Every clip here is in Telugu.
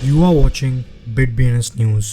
You are watching BitBNS News.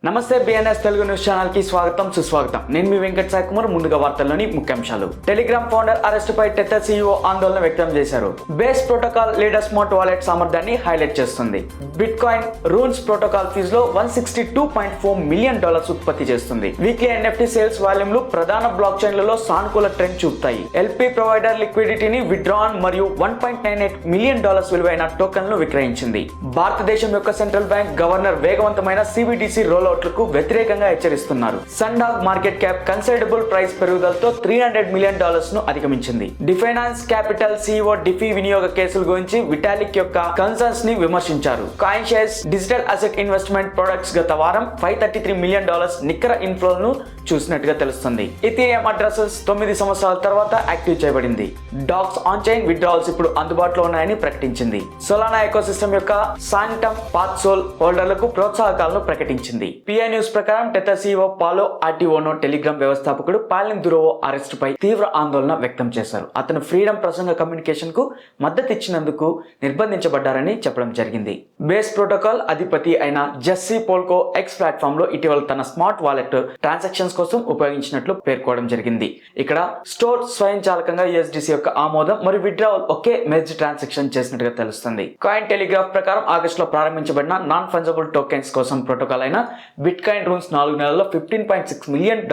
నమస్తే బిఎన్ఎస్ తెలుగు న్యూస్ ఛానల్ కి స్వాగతం సుస్వాగతం. నేను మీ వెంకట్ సాయి కుమార్. ముందుగా వార్తల్లోని ముఖ్యాంశాలు. టెలిగ్రామ్ ఫౌండర్ అరెస్ట్ పై టెథర్ CEO ఆందోళన వ్యక్తం చేశారు. Base protocol leader smart wallet సామర్థ్యాన్ని హైలైట్ చేస్తుంది. బిట్ కాయిన్ రూన్స్ ప్రోటోకాల్ ఫీజులో $162.4 మిలియన్ ఉత్పత్తి చేస్తుంది. వీక్లీ NFT సేల్స్ వాల్యూమ్లు ప్రధాన బ్లాక్ చైన్లలో సానుకూల ట్రెండ్ చూపుతాయి. ఎల్పీ ప్రొవైడర్ లిక్విడిటీని విత్డ్రాన్ మరియు $1.98 మిలియన్ విలువైన టోకెన్లను విక్రయించింది. భారతదేశం యొక్క సెంట్రల్ బ్యాంక్ గవర్నర్ వేగవంతమైన CBDC రోల్ కు వ్యతిరేకంగా హెచ్చరిస్తున్నారు. సండాగ్ మార్కెట్ క్యాప్ కన్సిడరబుల్ ప్రైస్ పెరుగుదలతో $300 మిలియన్ ను అధిగమించింది. డిఫైనాన్స్ క్యాపిటల్ CEO డిఫీ వినియోగ కేసుల గురించి విటాలిక్ యొక్క కన్సర్న్స్ ని విమర్శించారు. Coin shares digital asset investment products గత వారం $533 మిలియన్ నికర ఇన్ఫ్లోను చూసినట్టుగా తెలుస్తుంది. ఇథీరియం అడ్రసెస్ 9 సంవత్సరాల తర్వాత యాక్టివ్ చేయబడింది. డాక్స్ ఆన్ చైన్ విత్డ్రావల్స్ ఇప్పుడు అందుబాటులో ఉన్నాయని ప్రకటించింది. సోలానా ఎకోసిస్టమ్ యొక్క సాంటమ్ పాత్సోల్ హోల్డర్లకు ప్రోత్సాహకాలను ప్రకటించింది. పిఐ న్యూస్ ప్రకారం టెథర్ CEO పాలో ఆర్టిఓనో టెలిగ్రామ్ వ్యవస్థాపకుడు పాలిన్ దురోవో అరెస్ట్ పై తీవ్ర ఆందోళన వ్యక్తం చేశారు. అతను ఫ్రీడమ్ ప్రసంగ కమ్యూనికేషన్ కు మద్దతు ఇచ్చినందుకు నిర్బంధించబడ్డారని చెప్పడం జరిగింది. బేస్ ప్రోటోకాల్ అధిపతి అయిన జెస్సీ పోల్కో ఎక్స్ ప్లాట్ఫామ్ లో ఇటీవల తన స్మార్ట్ వాలెట్ ట్రాన్సాక్షన్స్ కోసం ఉపయోగించినట్లు పేర్కోవడం జరిగింది. ఇక్కడ స్టోర్ స్వయంచాలకంగా USDC యొక్క ఆమోదం మరియు విత్డ్రావల్ ఒకే మెర్జ్ ట్రాన్సాక్షన్ చేసినట్టుగా తెలుస్తుంది. కాయిన్ టెలిగ్రాఫ్ ప్రకారం ఆగస్టులో ప్రారంభించబడిన నాన్ ఫంజబుల్ టోకెన్స్ కోసం ప్రోటోకాల్ అయిన బిట్ కాయిన్ రూన్స్ 4 నెలల్లో $15.6 మిలియన్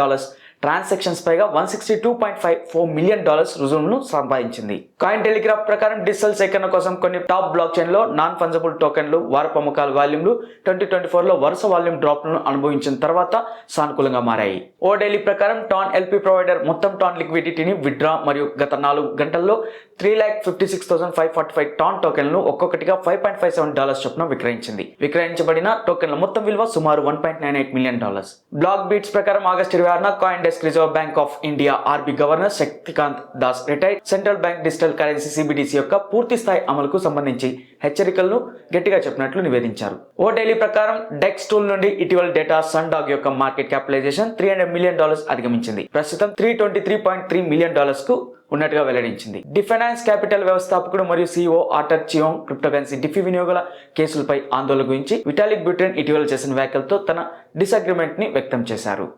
ట్రాన్సాక్షన్స్ పైగా $162.4 మిలియన్ రుజువులను సంపాదించింది. కాయిన్ టెలిగ్రాఫ్ ప్రకారం డిజిటల్ సేకరణ కోసం కొన్ని టాప్ బ్లాక్ చైన్ లో నాన్ ఫంజబుల్ టోకెన్లు వారపు అమ్మకాల వాల్యూమ్లు 2024 లో వరుస వాల్యూమ్ డ్రాప్ లను అనుభవించిన తర్వాత సానుకూలంగా మారాయి. ఓ డైలీ ప్రకారం టాన్ ఎల్పీ ప్రొవైడర్ మొత్తం టాన్ లిక్విడిటీని విత్డ్రా మరియు గత 4 గంటల్లో 3,56,545 టాన్ టోకెన్లను ఒక్కొక్కటిగా $5.57 చొప్పున విక్రయించింది. విక్రయించబడిన టోకెన్ల మొత్తం విలువ సుమారు $1.98 మిలియన్. బ్లాక్ బీట్స్ ప్రకారం ఆగస్టు 26న CoinDesk Reserve Bank of India RB governor Shaktikanta Das retired central bank digital currency CBDC యొక్క పూర్తి స్థాయి అమలుకు సంబంధించి హెచ్చరికలను గట్టిగా చెప్పినట్లు నివేదించారు. ఓ డైలీ ప్రకారం డెక్స్ టూల్ నుండి ఇటీవల డేటా సండాగ్ యొక్క మార్కెట్ క్యాపిటలైజేషన్ $300 మిలియన్ అధిగమించింది. ప్రస్తుతం $323.3 మిలియన్ కు ఉన్నట్టుగా వెల్లడించింది. డిఫైనాన్స్ క్యాపిటల్ వ్యవస్థాపకుడు మరియు CEO ఆర్టర్ చియోంగ్ క్రిప్టోకరెన్సీ డిఫీ వినియోగాల కేసులపై ఆందోళన గురించి విటాలిక్ బ్యూటెన్ ఇటీవల చేసిన వ్యాఖ్యలతో తన డిసగ్రిమెంట్ ని వ్యక్తం చేశారు.